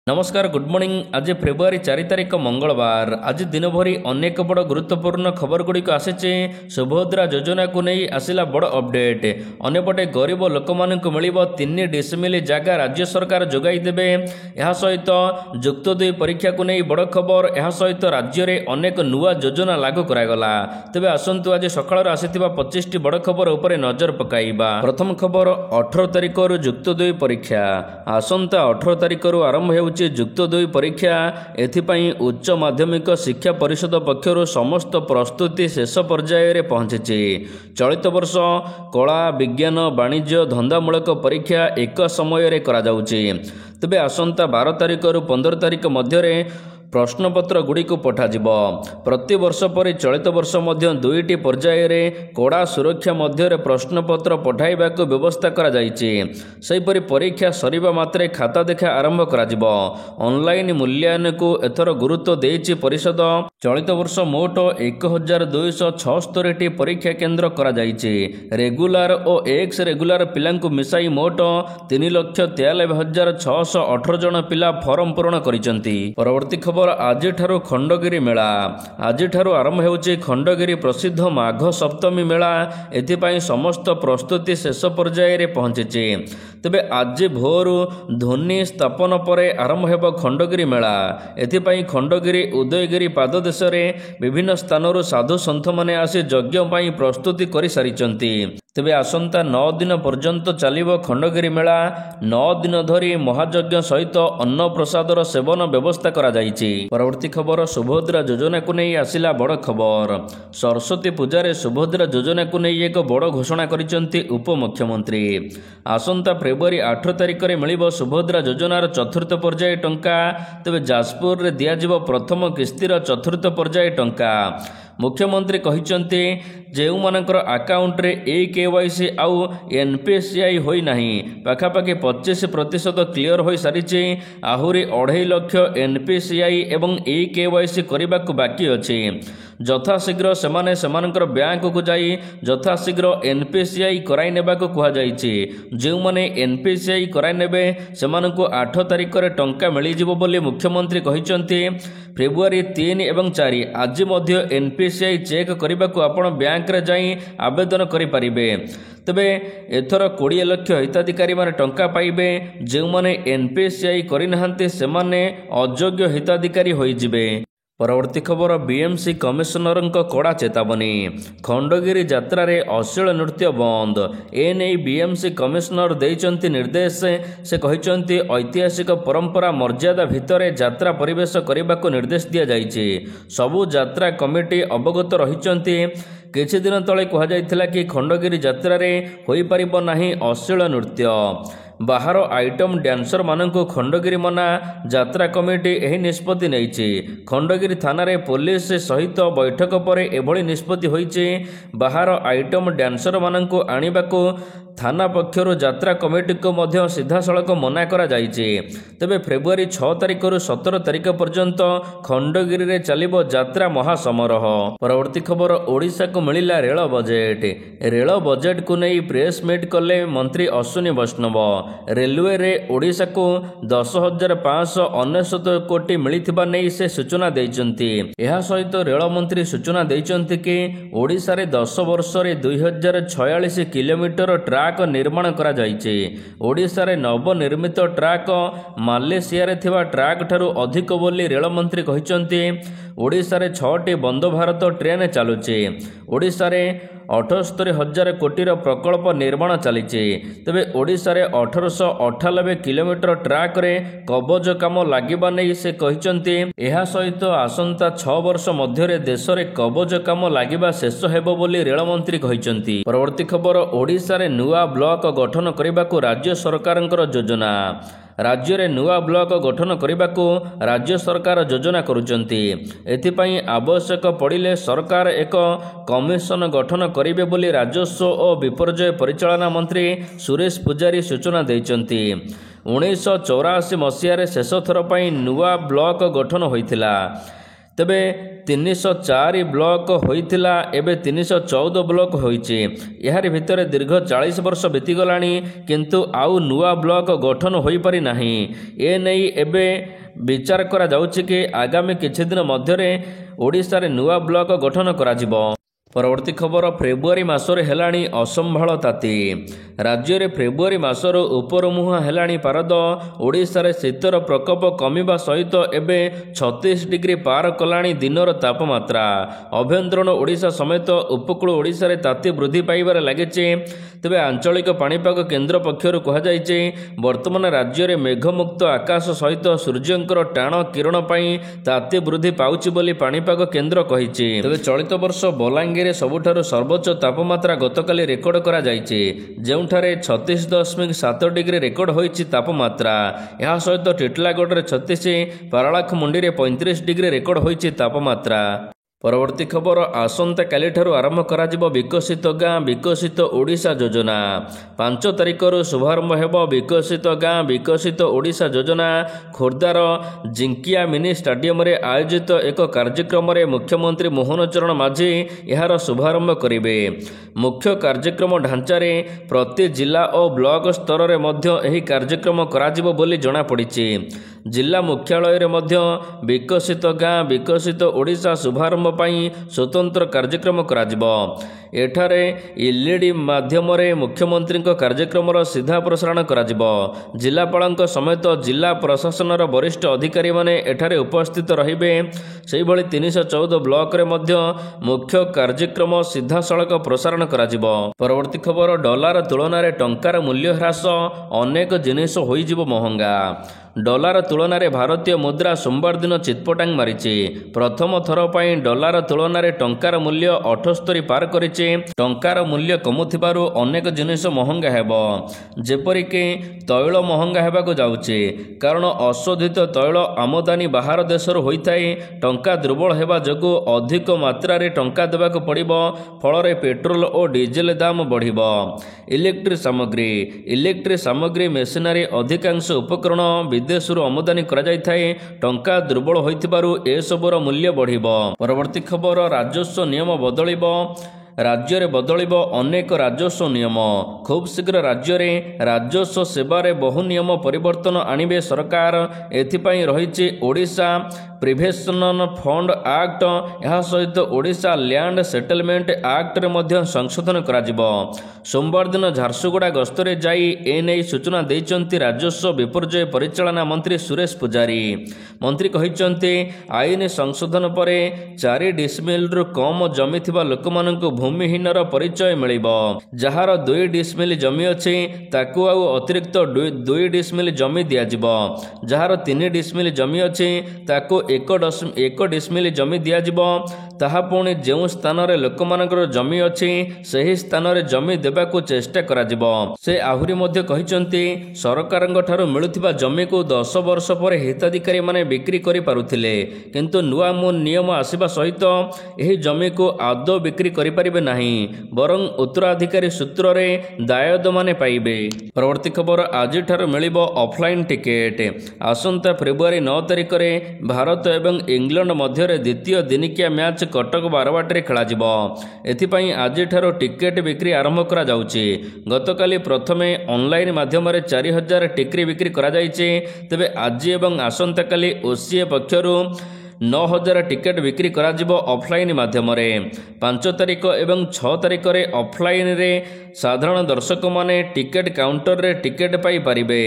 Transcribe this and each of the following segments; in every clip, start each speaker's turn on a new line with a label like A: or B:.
A: नमस्कार good morning. आज February 4 तारिख मंगलवार। आज दिन भरी अनेक बड़ गुरुत्वपूर्ण खबर गुड़िक आसीचे। सुभद्रा योजना को नहीं आसिला बड़ अपडेट। अन्यपटे गरीब लोक मानक मिलिबो 3 डिसमिल जगह राज्य सरकार जोगाई देबे। यह सहित जुक्त 2 परीक्षा को नहीं बड़ खबर। यह सहित राज्य में अनेक नुआ योजना लागू करागला। तेबे आसंतु आज सकाळ आसीथिबा 25 बड़ खबर उपरे नजर पकाइबा। प्रथम खबर 18 तारिख जुक्त 2 परीक्षा। आसंता 18 तारिख आरंभ हो जुक्त 2 परीक्षा। एथिपाई उच्च माध्यमिक शिक्षा परिषद पक्षर समस्त प्रस्तुति शेष पर्यायर पहुंची। चलित वर्ष कला विज्ञान वाणिज्य धंदामूलक परीक्षा एक समय करा जाउची। तेबे आसंता 12 तारिख 15 तारिख मध्य प्रश्नपत्र गुड़िक पठाजिब। प्रति वर्ष पर चलित वर्ष मध्य 2टी पर्यायर कड़ा सुरक्षा मध्य प्रश्नपत्र पठाइबाक व्यवस्था करा जाइछि। सेहिपरि परीक्षा सरिबा मात्रे खाता देखा आरंभ कराजिब। ऑनलाइन मूल्यांकन को एथर गुरुत्व देइछि परिषद। चलित वर्ष मोट 1276टी परीक्षा केन्द्र करा जाइछि। रेगुलार और एक्स रेगुलार पिलांकु मिसाई मोट 3,93,618 जन पिला फॉर्म पूरण करिसेंति। परवर्ती खबर आज खंडगिरी मेला। आज आरंभ होउछि खंडगिरी प्रसिद्ध माघ सप्तमी मेला। एथिपाई समस्त प्रस्तुति शेष पर्यायर पहुंची। तेबे आज भोर ध्वनि स्थापन पर आरंभ हेब खंडगिरी मेला। एथिपाई खंडगिरी उदयगिरी पाददेश विभिन्न स्थानरू साधु सन्थ माने आसी यज्ञ पाई प्रस्तुति करि सारिचंती। तेबे आसंता 9 दिन पर्यंत चलिबो खंडगिरी मेला। 9 दिन धरी महायज्ञ सहित अन्न प्रसादर सेवन व्यवस्था करा जाइछि। परवर्ती खबर सुभद्रा योजना को नहीं आसिला बड़ खबर। सरस्वती पूजार सुभद्रा योजना को नहीं एक बड़ घोषणा करिसेंति उपमुख्यमंत्री। आसंता फेब्रुआरी 8 तारिख में मिलिबो सुभद्रा योजनार चतुर्थ पर्याय टंका। तेबे जाजपुर रे दियाजिबो प्रथम किस्तीर चतुर्थ पर्याय टंका। मुख्यमंत्री कहिसेंति जेउ मानकर अकाउंट रे KYC आउ NPCI होई नाही पाखापाखि 25% क्लियर होई सारिछि। आहुरी 2.5 लाख NPCI एवं KYC करबाक बाकी अछि। यथाशीघ्र सेमाने सेमानकर बैंक को जाई यथाशीघ्र NPCI कराई नेबाक कुहा जाइछि। जेउ माने NPCI कराई नेबे सेमानकु 8 तारिख रे टंका मिली जिवो बोली मुख्यमंत्री कहिसेंति। फेब्रुआरी 3 एवं 4 आज मध्य NPCI चेक करबाक आपण बैंक रे जाई आवेदन करि परिबे। तेबे एथर 20 लाख हिताधिकारी माने टंका पाइबे। जेउ माने NPCI करि नहांते सेमाने अयोग्य हिताधिकारी होई जिबे। परवर्ती खबर BMC कमिशनर कड़ा चेतावनी। खंडगिरी यात्रा रे अश्लील नृत्य बंद। एने BMC कमिशनर देइचंती निर्देश। से कहिचंती ऐतिहासिक परंपरा मर्यादा भितरे यात्रा परिवेश करबाक निर्देश दिया जाइछि। सबु यात्रा कमिटी अवगत रहिचंती। किछि दिन तले कहा जाइथिला कि खंडगिरी यात्रा रे होई परिबो नाही अश्लील नृत्य। बाहर आइटम डांसर मानक खंडगिरी मना। यात्रा कमिटी एही निष्पत्ति नैछि। खंडगिरी थाना रे पुलिस सहित बैठक पर एभली निष्पत्ति होइछि। बाहर आइटम डांसर मानक आनिबाको थाना पक्षर यात्रा कमिटी को मध्य सीधासलख मना करा जाइछि। तेबे फेब्रुआरी 6 तारिख 17 तारिख पर्यंत खंडगिरी रे चलिबो यात्रा महासमारोह। परवर्ती खबर ओडिशा को मिलिला रेल बजेट। रेल बजेट को नहीं प्रेस मीट कले मंत्री अश्विनी वैष्णव। रेलवे रे ओडिशा को 10,599 कोटी मिलिथिबा नै से सूचना दैचंती। एहा सहित रेल मंत्री सूचना दैचंती कि ओडिशा रे 10 वर्ष रे 2046 किलोमीटर ट्रैक निर्माण करा जाइछि। ओडिशा रे नवनिर्मित ट्रैक मालयेशिया रे थिबा ट्रैक ठारू अधिक बोली रेल मंत्री कहिचंती। ओडिशा रे 6टी वंदे भारत ट्रेन चालुछि। ओडिशा रे 78,000 कोटीर प्रकल्प निर्माण चलिछि। तेबे ओडिशा रे 1898 किलोमीटर ट्रैक रे कवच काम लागिबा नै से कहिचंती। एहा सहित आसंता 6 वर्ष मध्य देश रे कवच काम लागिबा शेष हेबो बोली रेल मंत्री कहिचंती। परवर्ती खबर ओडिशा रे नुआ ब्लॉक गठन करबाको राज्य सरकारंकर योजना। राज्य रे नुआ ब्लॉक गठन करबाको राज्य सरकार योजना करुचंती। एथिपाई आवश्यक पड़िले सरकार एक कमिशन गठन करिवे बोली राजस्व और विपर्यय परिचालना मंत्री सुरेश पुजारी सूचना दैचंती। 1984 मसीह शेष थर पई नुआ ब्लॉक गठन होइथिला। ତେବେ 304 ବ୍ଲକ ହୋଇଥିଲା, ଏବେ 314 ବ୍ଲକ ହୋଇଛି। ଏହାରି ଭିତରେ ଦୀର୍ଘ 40 ବର୍ଷ ବିତିଗଲାଣି, କିନ୍ତୁ ଆଉ ନୂଆ ବ୍ଲକ ଗଠନ ହୋଇପାରି ନାହିଁ। ଏନେଇ ଏବେ ବିଚାର କରାଯାଉଛି କି ଆଗାମୀ କିଛି ଦିନ ମଧ୍ୟରେ ଓଡ଼ିଶାରେ ନୂଆ ବ୍ଲକ ଗଠନ କରାଯିବ। ପରବର୍ତ୍ତୀ ଖବର, ଫେବୃଆରୀ ମାସରେ ହେଲାଣି ଅସମ୍ଭାଳ ତାତି। ରାଜ୍ୟରେ ଫେବୃଆରୀ ମାସରୁ ଉପରମୁହାଁ ହେଲାଣି ପାରଦ। ଓଡ଼ିଶାରେ ଶୀତର ପ୍ରକୋପ କମିବା ସହିତ ଏବେ 36 ଡିଗ୍ରୀ ପାର କଲାଣି ଦିନର ତାପମାତ୍ରା। ଆଭ୍ୟନ୍ତରୀଣ ଓଡ଼ିଶା ସମେତ ଉପକୂଳ ଓଡ଼ିଶାରେ ତାତି ବୃଦ୍ଧି ପାଇବାରେ ଲାଗିଛି। ତେବେ ଆଞ୍ଚଳିକ ପାଣିପାଗ କେନ୍ଦ୍ର ପକ୍ଷରୁ କୁହାଯାଇଛି, ବର୍ତ୍ତମାନ ରାଜ୍ୟରେ ମେଘମୁକ୍ତ ଆକାଶ ସହିତ ସୂର୍ଯ୍ୟଙ୍କର ଟାଣ କିରଣ ପାଇଁ ତାତି ବୃଦ୍ଧି ପାଉଛି ବୋଲି ପାଣିପାଗ କେନ୍ଦ୍ର କହିଛି। ତେବେ ଚଳିତ ବର୍ଷ ବଲାଙ୍ଗୀର ସବୁଠାରୁ ସର୍ବୋଚ୍ଚ ତାପମାତ୍ରା ଗତକାଲି ରେକର୍ଡ କରାଯାଇଛି, ଯେଉଁଠାରେ 36.7 ଡିଗ୍ରୀ ରେକର୍ଡ ହୋଇଛି ତାପମାତ୍ରା। ଏହା ସହିତ ଟିଟିଲାଗଡ଼ରେ 36, ପାରଳାଖେମୁଣ୍ଡିରେ 35 ଡିଗ୍ରୀ ରେକର୍ଡ ହୋଇଛି ତାପମାତ୍ରା। ପରବର୍ତ୍ତୀ ଖବର, ଆସନ୍ତାକାଲିଠାରୁ ଆରମ୍ଭ କରାଯିବ ବିକଶିତ ଗାଁ ବିକଶିତ ଓଡ଼ିଶା ଯୋଜନା। 5 ତାରିଖରୁ ଶୁଭାରମ୍ଭ ହେବ ବିକଶିତ ଗାଁ ବିକଶିତ ଓଡ଼ିଶା ଯୋଜନା। ଖୋର୍ଦ୍ଧାର ଜିଙ୍କିଆ ମିନି ଷ୍ଟାଡିୟମରେ ଆୟୋଜିତ ଏକ କାର୍ଯ୍ୟକ୍ରମରେ ମୁଖ୍ୟମନ୍ତ୍ରୀ ମୋହନ ଚରଣ ମାଝୀ ଏହାର ଶୁଭାରମ୍ଭ କରିବେ। ମୁଖ୍ୟ କାର୍ଯ୍ୟକ୍ରମ ଢାଞ୍ଚାରେ ପ୍ରତି ଜିଲ୍ଲା ଓ ବ୍ଲକ ସ୍ତରରେ ମଧ୍ୟ ଏହି କାର୍ଯ୍ୟକ୍ରମ କରାଯିବ ବୋଲି ଜଣାପଡ଼ିଛି। ଜିଲ୍ଲା ମୁଖ୍ୟାଳୟରେ ମଧ୍ୟ ବିକଶିତ ଗାଁ ବିକଶିତ ଓଡ଼ିଶା ଶୁଭାରମ୍ଭ ପାଇଁ ସ୍ୱତନ୍ତ୍ର କାର୍ଯ୍ୟକ୍ରମ କରାଯିବ। ଏଠାରେ LED ମାଧ୍ୟମରେ ମୁଖ୍ୟମନ୍ତ୍ରୀଙ୍କ କାର୍ଯ୍ୟକ୍ରମର ସିଧା ପ୍ରସାରଣ କରାଯିବ। ଜିଲ୍ଲାପାଳଙ୍କ ସମେତ ଜିଲ୍ଲା ପ୍ରଶାସନର ବରିଷ୍ଠ ଅଧିକାରୀମାନେ ଏଠାରେ ଉପସ୍ଥିତ ରହିବେ। ସେହିଭଳି 314 ବ୍ଲକରେ ମଧ୍ୟ ମୁଖ୍ୟ କାର୍ଯ୍ୟକ୍ରମ ସିଧାସଳଖ ପ୍ରସାରଣ କରାଯିବ। ପରବର୍ତ୍ତୀ ଖବର, ଡଲାର ତୁଳନାରେ ଟଙ୍କାର ମୂଲ୍ୟ ହ୍ରାସ, ଅନେକ ଜିନିଷ ହୋଇଯିବ ମହଙ୍ଗା। ଡଲାର ତୁଳନାରେ ଭାରତୀୟ ମୁଦ୍ରା ସୋମବାର ଦିନ ଚିତ୍ପଟାଙ୍ଗ ମାରିଛି। ପ୍ରଥମ ଥର ପାଇଁ ଡଲାର ତୁଳନାରେ ଟଙ୍କାର ମୂଲ୍ୟ 78 ପାର କରିଛି। ଟଙ୍କାର ମୂଲ୍ୟ କମୁଥିବାରୁ ଅନେକ ଜିନିଷ ମହଙ୍ଗା ହେବ, ଯେପରିକି ତୈଳ ମହଙ୍ଗା ହେବାକୁ ଯାଉଛି, କାରଣ ଅଶୋଧିତ ତୈଳ ଆମଦାନୀ ବାହାର ଦେଶରୁ ହୋଇଥାଏ। ଟଙ୍କା ଦୁର୍ବଳ ହେବା ଯୋଗୁଁ ଅଧିକ ମାତ୍ରାରେ ଟଙ୍କା ଦେବାକୁ ପଡ଼ିବ, ଫଳରେ ପେଟ୍ରୋଲ ଓ ଡିଜେଲ ଦାମ ବଢ଼ିବ। ଇଲେକ୍ଟ୍ରିକ୍ ସାମଗ୍ରୀ ମେସିନାରୀ ଅଧିକାଂଶ ଉପକରଣ ବିଦେଶରୁ ଆମଦାନୀ କରାଯାଇଥାଏ। ଟଙ୍କା ଦୁର୍ବଳ ହୋଇଥିବାରୁ ଏସବୁର ମୂଲ୍ୟ ବଢ଼ିବ। ପରବର୍ତ୍ତୀ ଖବର, ରାଜସ୍ୱ ନିୟମ ବଦଳିବ। ରାଜ୍ୟରେ ବଦଳିବ ଅନେକ ରାଜସ୍ୱ ନିୟମ। ଖୁବ୍ ଶୀଘ୍ର ରାଜ୍ୟରେ ରାଜସ୍ୱ ସେବାରେ ବହୁ ନିୟମ ପରିବର୍ତ୍ତନ ଆଣିବେ ସରକାର। ଏଥିପାଇଁ ରହିଛି ଓଡ଼ିଶା ପ୍ରିଭେନ୍ସନ ଫଣ୍ଡ ଆକ୍ଟ। ଏହା ସହିତ ଓଡ଼ିଶା ଲ୍ୟାଣ୍ଡ ସେଟଲମେଣ୍ଟ ଆକ୍ଟରେ ମଧ୍ୟ ସଂଶୋଧନ କରାଯିବ। ସୋମବାର ଦିନ ଝାରସୁଗୁଡ଼ା ଗସ୍ତରେ ଯାଇ ଏନେଇ ସୂଚନା ଦେଇଛନ୍ତି ରାଜସ୍ୱ ବିପର୍ଯ୍ୟୟ ପରିଚାଳନା ମନ୍ତ୍ରୀ ସୁରେଶ ପୂଜାରୀ। ମନ୍ତ୍ରୀ କହିଛନ୍ତି, ଆଇନ ସଂଶୋଧନ ପରେ 4 ଡିସିମିଲରୁ କମ୍ ଜମି ଥିବା ଲୋକମାନଙ୍କୁ ଭୂମିହୀନର ପରିଚୟ ମିଳିବ। ଯାହାର 2 ଡିସିମିଲ ଜମି ଅଛି ତାକୁ ଆଉ ଅତିରିକ୍ତ 2 ଡିସିମିଲ ଜମି ଦିଆଯିବ। ଯାହାର 3 ଡିସିମିଲ ଜମି ଅଛି ତାକୁ 1 ଡିସିମିଲ ଜମି ଦିଆଯିବ। ତାହା ପୁଣି ଯେଉଁ ସ୍ଥାନରେ ଲୋକମାନଙ୍କର ଜମି ଅଛି ସେହି ସ୍ଥାନରେ ଜମି ଦେବାକୁ ଚେଷ୍ଟା କରାଯିବ। ସେ ଆହୁରି ମଧ୍ୟ କହିଛନ୍ତି, ସରକାରଙ୍କ ଠାରୁ ମିଳୁଥିବା ଜମିକୁ 10 ବର୍ଷ ପରେ ହିତାଧିକାରୀମାନେ ବିକ୍ରି କରିପାରୁଥିଲେ, କିନ୍ତୁ ନୂଆ ନିୟମ ଆସିବା ସହିତ ଏହି ଜମିକୁ ଆଦୌ ବିକ୍ରି କରିପାରିବେ ନାହିଁ, ବରଂ ଉତ୍ତରାଧିକାରୀ ସୂତ୍ରରେ ଦାୟଦମାନେ ପାଇବେ। ପରବର୍ତ୍ତୀ ଖବର, ଆଜିଠାରୁ ମିଳିବ ଅଫଲାଇନ୍ ଟିକେଟ୍। ଆସନ୍ତା ଫେବୃଆରୀ 9 ତାରିଖରେ ଭାରତ ଏବଂ ଇଂଲଣ୍ଡ ମଧ୍ୟରେ ଦ୍ୱିତୀୟ ଦିନିକିଆ ମ୍ୟାଚ୍ କଟକ ବାରବାଟୀରେ ଖେଳାଯିବ। ଏଥିପାଇଁ ଆଜିଠାରୁ ଟିକେଟ୍ ବିକ୍ରି ଆରମ୍ଭ କରାଯାଉଛି। ଗତକାଲି ପ୍ରଥମେ ଅନଲାଇନ୍ ମାଧ୍ୟମରେ 4000 ଟିକେଟ୍ ବିକ୍ରି କରାଯାଇଛି। ତେବେ ଆଜି ଏବଂ ଆସନ୍ତାକାଲି OCA ପକ୍ଷରୁ 9000 ଟିକେଟ୍ ବିକ୍ରି କରାଯିବ ଅଫଲାଇନ୍ ମାଧ୍ୟମରେ। 5 ତାରିଖ ଏବଂ 6 ତାରିଖରେ ଅଫଲାଇନ୍ରେ ସାଧାରଣ ଦର୍ଶକମାନେ ଟିକେଟ୍ କାଉଣ୍ଟରରେ ଟିକେଟ୍ ପାଇପାରିବେ।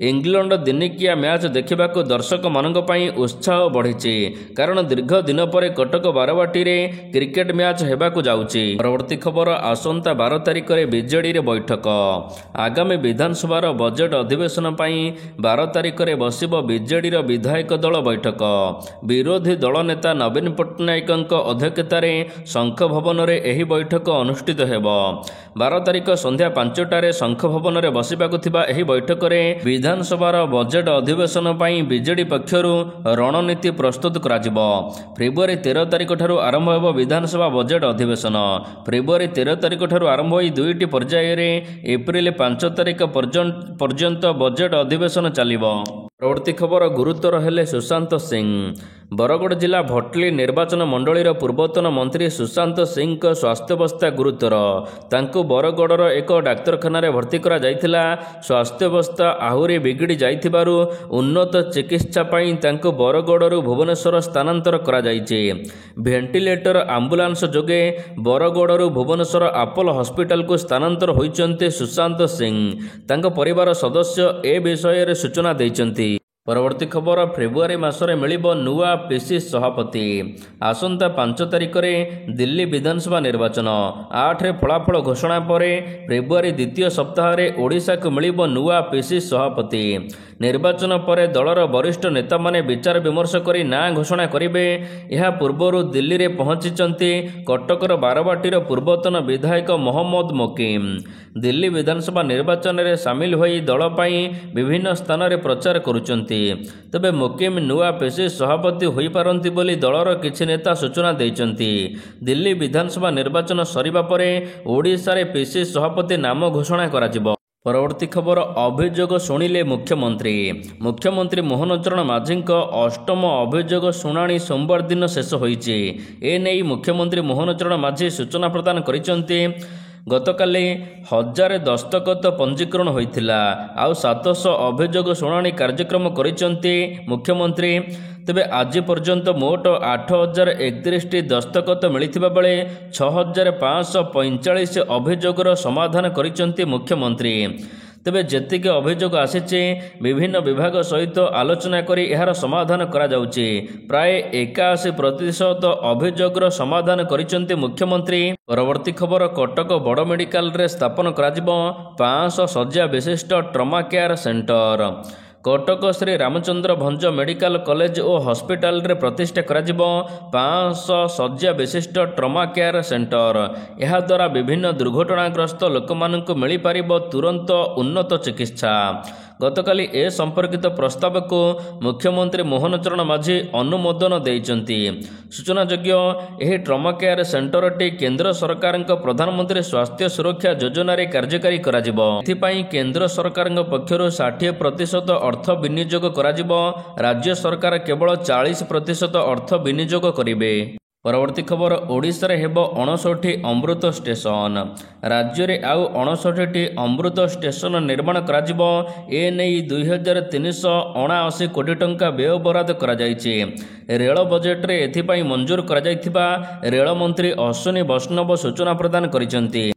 A: ଇଂଲଣ୍ଡ ଦିନିକିଆ ମ୍ୟାଚ୍ ଦେଖିବାକୁ ଦର୍ଶକମାନଙ୍କ ପାଇଁ ଉତ୍ସାହ ବଢ଼ିଛି, କାରଣ ଦୀର୍ଘ ଦିନ ପରେ କଟକ ବାରବାଟୀରେ କ୍ରିକେଟ୍ ମ୍ୟାଚ୍ ହେବାକୁ ଯାଉଛି। ପରବର୍ତ୍ତୀ ଖବର, ଆସନ୍ତା 12 ତାରିଖରେ ବିଜେଡିରେ ବୈଠକ। ଆଗାମୀ ବିଧାନସଭାର ବଜେଟ୍ ଅଧିବେଶନ ପାଇଁ 12 ତାରିଖରେ ବସିବ ବିଜେଡିର ବିଧାୟକ ଦଳ ବୈଠକ। ବିରୋଧୀ ଦଳ ନେତା ନବୀନ ପଟ୍ଟନାୟକଙ୍କ ଅଧ୍ୟକ୍ଷତାରେ ଶଙ୍ଖ ଭବନରେ ଏହି ବୈଠକ ଅନୁଷ୍ଠିତ ହେବ। 12 ତାରିଖ ସନ୍ଧ୍ୟା 5ଟାରେ ଶଙ୍ଖ ଭବନରେ ବସିବାକୁ ଥିବା ଏହି ବୈଠକରେ ବିଧାନସଭାର ବଜେଟ୍ ଅଧିବେଶନ ପାଇଁ ବିଜେଡି ପକ୍ଷରୁ ରଣନୀତି ପ୍ରସ୍ତୁତ କରାଯିବ। ଫେବୃଆରୀ 13 ତାରିଖ ଠାରୁ ଆରମ୍ଭ ହେବ ବିଧାନସଭା ବଜେଟ୍ ଅଧିବେଶନ। ଫେବୃଆରୀ 13 ତାରିଖ ଠାରୁ ଆରମ୍ଭ ହୋଇ 2ଟି ପର୍ଯ୍ୟାୟରେ ଏପ୍ରିଲ 5 ତାରିଖ ପର୍ଯ୍ୟନ୍ତ ବଜେଟ୍ ଅଧିବେଶନ ଚାଲିବ। ପରବର୍ତ୍ତୀ ଖବର, ଗୁରୁତର ହେଲେ ସୁଶାନ୍ତ ସିଂ। ବରଗଡ଼ ଜିଲ୍ଲା ଭଟଲି ନିର୍ବାଚନ ମଣ୍ଡଳୀର ପୂର୍ବତନ ମନ୍ତ୍ରୀ ସୁଶାନ୍ତ ସିଂଙ୍କ ସ୍ୱାସ୍ଥ୍ୟାବସ୍ଥା ଗୁରୁତର। ତାଙ୍କୁ ବରଗଡ଼ର ଏକ ଡାକ୍ତରଖାନାରେ ଭର୍ତ୍ତି କରାଯାଇଥିଲା। ସ୍ୱାସ୍ଥ୍ୟାବସ୍ଥା ଆହୁରି ବିଗିଡ଼ି ଯାଇଥିବାରୁ ଉନ୍ନତ ଚିକିତ୍ସା ପାଇଁ ତାଙ୍କୁ ବରଗଡ଼ରୁ ଭୁବନେଶ୍ୱର ସ୍ଥାନାନ୍ତର କରାଯାଇଛି। ଭେଣ୍ଟିଲେଟର ଆମ୍ବୁଲାନ୍ସ ଯୋଗେ ବରଗଡ଼ରୁ ଭୁବନେଶ୍ୱର ଆପୋଲୋ ହସ୍ପିଟାଲକୁ ସ୍ଥାନାନ୍ତର ହୋଇଛନ୍ତି ସୁଶାନ୍ତ ସିଂ। ତାଙ୍କ ପରିବାର ସଦସ୍ୟ ଏ ବିଷୟରେ ସୂଚନା ଦେଇଛନ୍ତି। ପରବର୍ତ୍ତୀ ଖବର, ଫେବୃଆରୀ ମାସରେ ମିଳିବ ନୂଆ ପିସିସି ସଭାପତି। ଆସନ୍ତା 5 ତାରିଖରେ ଦିଲ୍ଲୀ ବିଧାନସଭା ନିର୍ବାଚନ। 8ରେ ଫଳାଫଳ ଘୋଷଣା ପରେ ଫେବୃଆରୀ ଦ୍ୱିତୀୟ ସପ୍ତାହରେ ଓଡ଼ିଶାକୁ ମିଳିବ ନୂଆ ପିସିସି ସଭାପତି। ନିର୍ବାଚନ ପରେ ଦଳର ବରିଷ୍ଠ ନେତାମାନେ ବିଚାର ବିମର୍ଶ କରି ନାଁ ଘୋଷଣା କରିବେ। ଏହା ପୂର୍ବରୁ ଦିଲ୍ଲୀରେ ପହଞ୍ଚିଛନ୍ତି କଟକର ବାରବାଟୀର ପୂର୍ବତନ ବିଧାୟକ ମହମ୍ମଦ ମୋକିମ। ଦିଲ୍ଲୀ ବିଧାନସଭା ନିର୍ବାଚନରେ ସାମିଲ ହୋଇ ଦଳ ପାଇଁ ବିଭିନ୍ନ ସ୍ଥାନରେ ପ୍ରଚାର କରୁଛନ୍ତି। ତେବେ ମୋକିମ ନୂଆ ପିସିସି ସଭାପତି ହୋଇପାରନ୍ତି ବୋଲି ଦଳର କିଛି ନେତା ସୂଚନା ଦେଇଛନ୍ତି। ଦିଲ୍ଲୀ ବିଧାନସଭା ନିର୍ବାଚନ ସରିବା ପରେ ଓଡ଼ିଶାରେ ପିସିସି ସଭାପତି ନାମ ଘୋଷଣା କରାଯିବ। ପରବର୍ତ୍ତୀ ଖବର, ଅଭିଯୋଗ ଶୁଣିଲେ ମୁଖ୍ୟମନ୍ତ୍ରୀ। ମୁଖ୍ୟମନ୍ତ୍ରୀ ମୋହନ ଚରଣ ମାଝୀଙ୍କ 8ମ ଅଭିଯୋଗ ଶୁଣାଣି ସୋମବାର ଦିନ ଶେଷ ହୋଇଛି। ଏନେଇ ମୁଖ୍ୟମନ୍ତ୍ରୀ ମୋହନ ଚରଣ ମାଝୀ ସୂଚନା ପ୍ରଦାନ କରିଛନ୍ତି। ଗତକାଲି 1000 ଦସ୍ତଖତ ପଞ୍ଜୀକରଣ ହୋଇଥିଲା। ଆଉ 700 ଅଭିଯୋଗ ଶୁଣାଣି କାର୍ଯ୍ୟକ୍ରମ କରିଛନ୍ତି ମୁଖ୍ୟମନ୍ତ୍ରୀ। ତେବେ ଆଜି ପର୍ଯ୍ୟନ୍ତ ମୋଟ 8031ଟି ଦସ୍ତଖତ ମିଳିଥିବା ବେଳେ 6545 ଅଭିଯୋଗର ସମାଧାନ କରିଛନ୍ତି ମୁଖ୍ୟମନ୍ତ୍ରୀ। ତେବେ ଯେତିକି ଅଭିଯୋଗ ଆସିଛି ବିଭିନ୍ନ ବିଭାଗ ସହିତ ଆଲୋଚନା କରି ଏହାର ସମାଧାନ କରାଯାଉଛି। ପ୍ରାୟ 81% ଅଭିଯୋଗର ସମାଧାନ କରିଛନ୍ତି ମୁଖ୍ୟମନ୍ତ୍ରୀ। ପରବର୍ତ୍ତୀ ଖବର, କଟକ ବଡ଼ ମେଡିକାଲରେ ସ୍ଥାପନ କରାଯିବ 500 ଶଯ୍ୟା ବିଶିଷ୍ଟ trauma care centre. Cuttack Shri Ramachandra Bhanj medical college ଓ ହସ୍ପିଟାଲରେ ପ୍ରତିଷ୍ଠା କରାଯିବ 500 ଶଯ୍ୟା ବିଶିଷ୍ଟ ଟ୍ରମା କେୟାର ସେଣ୍ଟର। ଏହାଦ୍ୱାରା ବିଭିନ୍ନ ଦୁର୍ଘଟଣାଗ୍ରସ୍ତ ଲୋକମାନଙ୍କୁ ମିଳିପାରିବ ତୁରନ୍ତ ଉନ୍ନତ ଚିକିତ୍ସା। ଗତକାଲି ଏ ସମ୍ପର୍କିତ ପ୍ରସ୍ତାବକୁ ମୁଖ୍ୟମନ୍ତ୍ରୀ ମୋହନ ଚରଣ ମାଝୀ ଅନୁମୋଦନ ଦେଇଛନ୍ତି। ସୂଚନାଯୋଗ୍ୟ, ଏହି ଟ୍ରମା କେୟାର ସେଣ୍ଟରଟି କେନ୍ଦ୍ର ସରକାରଙ୍କ ପ୍ରଧାନମନ୍ତ୍ରୀ ସ୍ୱାସ୍ଥ୍ୟ ସୁରକ୍ଷା ଯୋଜନାରେ କାର୍ଯ୍ୟକାରୀ କରାଯିବ। ଏଥିପାଇଁ କେନ୍ଦ୍ର ସରକାରଙ୍କ ପକ୍ଷରୁ 60% ଅର୍ଥ ବିନିଯୋଗ କରାଯିବ। ରାଜ୍ୟ ସରକାର କେବଳ 40% ଅର୍ଥ ବିନିଯୋଗ କରିବେ। ପରବର୍ତ୍ତୀ ଖବର, ଓଡ଼ିଶାରେ ହେବ 59 ଅମୃତ ଷ୍ଟେସନ। ରାଜ୍ୟରେ ଆଉ 59ଟି ଅମୃତ ଷ୍ଟେସନ ନିର୍ମାଣ କରାଯିବ। ଏ ନେଇ 2379 କୋଟି ଟଙ୍କା ବ୍ୟୟବରାଦ କରାଯାଇଛି। ରେଳ ବଜେଟରେ ଏଥିପାଇଁ ମଞ୍ଜୁର କରାଯାଇଥିବା ରେଳମନ୍ତ୍ରୀ ଅଶ୍ୱିନୀ ବୈଷ୍ଣବ ସୂଚନା ପ୍ରଦାନ କରିଛନ୍ତି।